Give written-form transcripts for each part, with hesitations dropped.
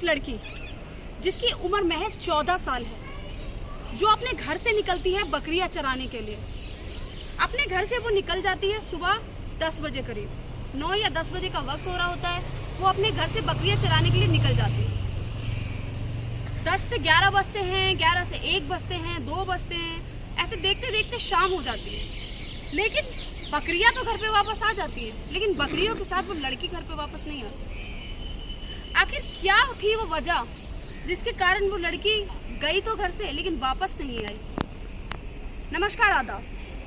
लड़की जिसकी उम्र महज 14 साल है, जो अपने घर से निकलती है बकरियां चराने के लिए। अपने घर से वो निकल जाती है सुबह 10 बजे करीब, 9 या 10 बजे का वक्त हो रहा होता है। वो अपने घर से बकरियां चराने के लिए निकल जाती है। 10 से 11 बजते हैं, 11 से 1 बजते हैं, 2 बजते हैं, ऐसे देखते देखते शाम हो जाती है। लेकिन बकरियां तो घर पे वापस आ जाती है, लेकिन बकरियों के साथ वो लड़की घर पे वापस नहीं आती। आखिर क्या थी वो वजह जिसके कारण वो लड़की गई तो घर से लेकिन वापस नहीं आई। नमस्कार, आदाब,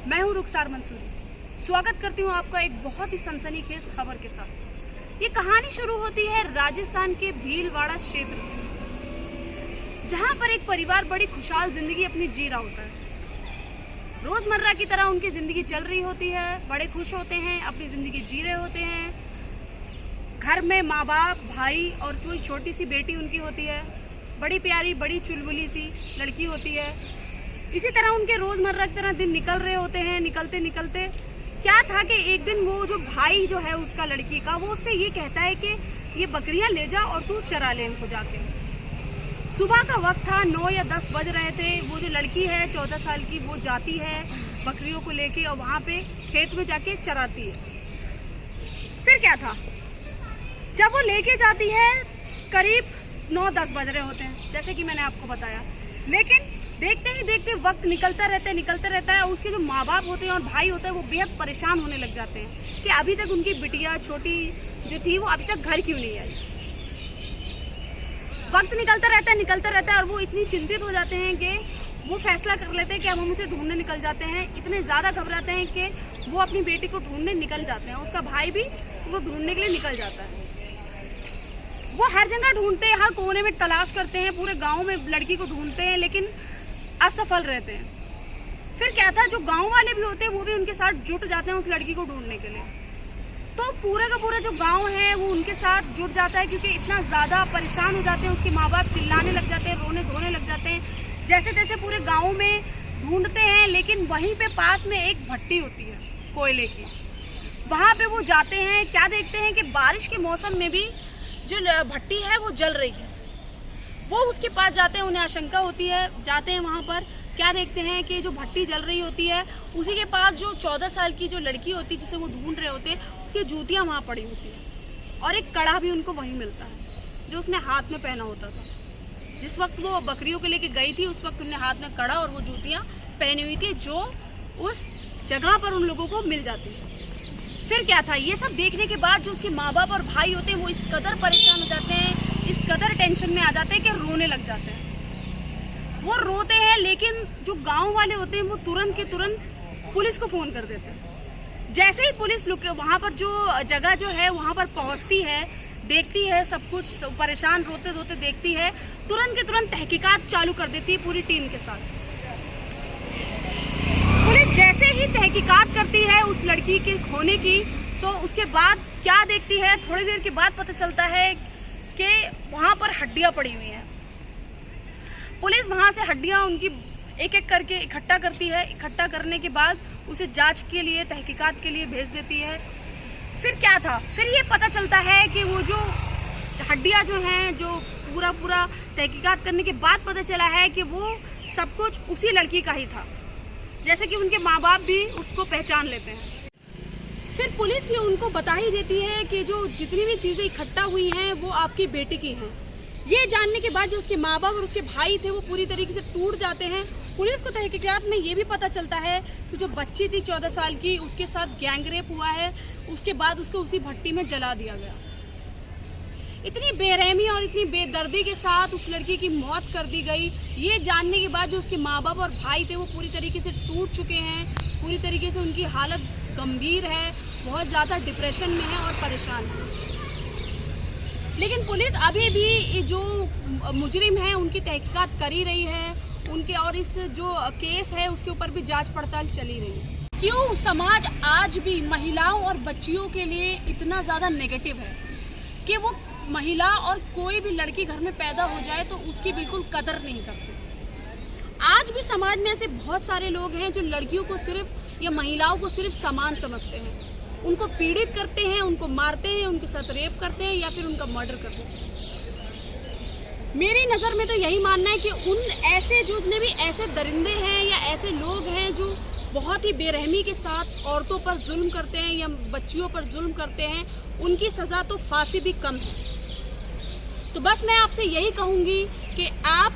मैं हूँ रुखसार मंसूरी। स्वागत करती हूँ आपका एक बहुत ही सनसनीखेज खबर के साथ। ये कहानी शुरू होती है राजस्थान के भीलवाड़ा क्षेत्र से, जहाँ पर एक परिवार बड़ी खुशहाल जिंदगी अपनी जी रहा होता है। रोजमर्रा की तरह उनकी जिंदगी चल रही होती है, बड़े खुश होते हैं, अपनी जिंदगी जी रहे होते हैं। घर में माँ बाप, भाई और कोई छोटी सी बेटी उनकी होती है, बड़ी प्यारी, बड़ी चुलबुली सी लड़की होती है। इसी तरह उनके रोजमर्रा की तरह दिन निकल रहे होते हैं। निकलते निकलते क्या था कि एक दिन वो जो भाई जो है उसका लड़की का, वो उससे ये कहता है कि ये बकरियां ले जा और तू चरा ले इनको जाके। सुबह का वक्त था, 9 या 10 बज रहे थे। वो जो लड़की है 14 साल की, वो जाती है बकरियों को लेके और वहां पे खेत में जाके चराती है। फिर क्या था, जब वो लेके जाती है करीब 9-10 बज रहे होते हैं, जैसे कि मैंने आपको बताया। लेकिन देखते ही देखते वक्त निकलता रहता है। उसके जो माँ बाप होते हैं और भाई होते हैं वो बेहद परेशान होने लग जाते हैं कि अभी तक उनकी बिटिया छोटी जो थी वो अभी तक घर क्यों नहीं आई। वक्त निकलता रहता है और वो इतनी चिंतित हो जाते हैं कि वो फैसला कर लेते हैं कि अब हम उसे ढूंढने निकल जाते हैं। इतने ज्यादा घबराते हैं कि वो अपनी बेटी को ढूंढने निकल जाते हैं। उसका भाई भी वो ढूंढने के लिए निकल जाता है। वो हर जगह ढूंढते हैं, हर कोने में तलाश करते हैं, पूरे गांव में लड़की को ढूंढते हैं, लेकिन असफल रहते हैं। फिर क्या था, जो गांव वाले भी होते हैं वो भी उनके साथ जुट जाते हैं उस लड़की को ढूंढने के लिए। तो पूरे का पूरा जो गांव है वो उनके साथ जुट जाता है, क्योंकि इतना ज्यादा परेशान हो जाते हैं। उसके माँ बाप चिल्लाने लग जाते हैं, रोने धोने लग जाते हैं। जैसे तैसे पूरे गाँव में ढूंढते हैं, लेकिन वहीं पे पास में एक भट्टी होती है कोयले की। वहां पे वो जाते हैं। क्या देखते हैं कि बारिश के मौसम में भी जो भट्टी है वो जल रही है। वो उसके पास जाते हैं, उन्हें आशंका होती है, जाते हैं वहां पर। क्या देखते हैं कि जो भट्टी जल रही होती है उसी के पास जो 14 साल की जो लड़की होती है जिसे वो ढूंढ रहे होते हैं, उसकी जूतियां वहां पड़ी होती है और एक कड़ा भी उनको वहीं मिलता है जो उसने हाथ में पहना होता था। जिस वक्त वो बकरियों को लेके गई थी उस वक्त उन्हें हाथ में कड़ा और वो जूतियां पहनी हुई थी, जो उस जगह पर उन लोगों को मिल जाती है। फिर क्या था, ये सब देखने के बाद जो उसके माँ बाप और भाई होते हैं वो इस कदर परेशान हो जाते हैं, इस कदर टेंशन में आ जाते हैं कि रोने लग जाते हैं। वो रोते हैं, लेकिन जो गांव वाले होते हैं वो तुरंत के तुरंत पुलिस को फोन कर देते हैं। जैसे ही पुलिस वहां पर जो जगह जो है वहां पर पहुंचती है, देखती है सब कुछ, परेशान रोते रोते देखती है, तुरंत के तुरंत तहकीकात चालू कर देती है पूरी टीम के साथ। पुलिस जैसे ही तहकीकात करती है उस लड़की के खोने की, तो उसके बाद क्या देखती है, थोड़ी देर के बाद पता चलता है कि वहां पर हड्डियां पड़ी हुई हैं। पुलिस वहां से हड्डियां उनकी एक एक करके इकट्ठा करती है। इकट्ठा करने के बाद उसे जांच के लिए, तहकीकात के लिए भेज देती है। फिर क्या था, फिर ये पता चलता है कि वो जो हड्डियां जो हैं, जो पूरा तहकीकात करने के बाद पता चला है कि वो सब कुछ उसी लड़की का ही था, जैसे कि उनके माँ बाप भी उसको पहचान लेते हैं। फिर पुलिस ये उनको बता ही देती है कि जो जितनी भी चीजें इकट्ठा हुई हैं वो आपकी बेटी की हैं। ये जानने के बाद जो उसके माँ बाप और उसके भाई थे वो पूरी तरीके से टूट जाते हैं। पुलिस को तहकीकात में ये भी पता चलता है कि जो बच्ची थी 14 साल की, उसके साथ गैंगरेप हुआ है। उसके बाद उसको उसी भट्टी में जला दिया गया। इतनी बेरहमी और इतनी बेदर्दी के साथ उस लड़की की मौत कर दी गई। ये जानने के बाद जो उसके माँ बाप और भाई थे वो पूरी तरीके से टूट चुके हैं। पूरी तरीके से उनकी हालत गंभीर है, बहुत ज्यादा डिप्रेशन में है और परेशान है। लेकिन पुलिस अभी भी जो मुजरिम है उनकी तहकीकात कर ही रही है उनके, और इस जो केस है उसके ऊपर भी जांच पड़ताल चली रही है। क्यों समाज आज भी महिलाओं और बच्चियों के लिए इतना ज्यादा नेगेटिव है कि वो महिला और कोई भी लड़की घर में पैदा हो जाए तो उसकी बिल्कुल कदर नहीं करते। आज भी समाज में ऐसे बहुत सारे लोग हैं जो लड़कियों को सिर्फ या महिलाओं को सिर्फ सामान समझते हैं, उनको पीड़ित करते हैं, उनको मारते हैं, उनके साथ रेप करते हैं या फिर उनका मर्डर करते हैं। मेरी नज़र में तो यही मानना है कि उन ऐसे जितने भी ऐसे दरिंदे हैं या ऐसे लोग हैं जो बहुत ही बेरहमी के साथ औरतों पर जुल्म करते हैं या बच्चियों पर जुल्म करते हैं, उनकी सज़ा तो फांसी भी कम है। तो बस मैं आपसे यही कहूँगी कि आप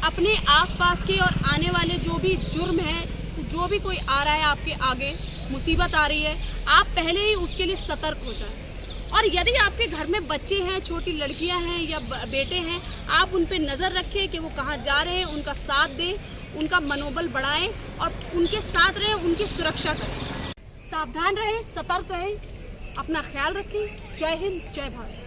अपने आसपास के और आने वाले जो भी जुर्म है, जो भी कोई आ रहा है आपके आगे, मुसीबत आ रही है, आप पहले ही उसके लिए सतर्क हो जाएं। और यदि आपके घर में बच्चे हैं, छोटी लड़कियां हैं या बेटे हैं, आप उन पे नज़र रखें कि वो कहाँ जा रहे हैं, उनका साथ दें, उनका मनोबल बढ़ाएं और उनके साथ रहें, उनकी सुरक्षा करें। सावधान रहें, सतर्क रहें, अपना ख्याल रखें। जय हिंद, जय भारत।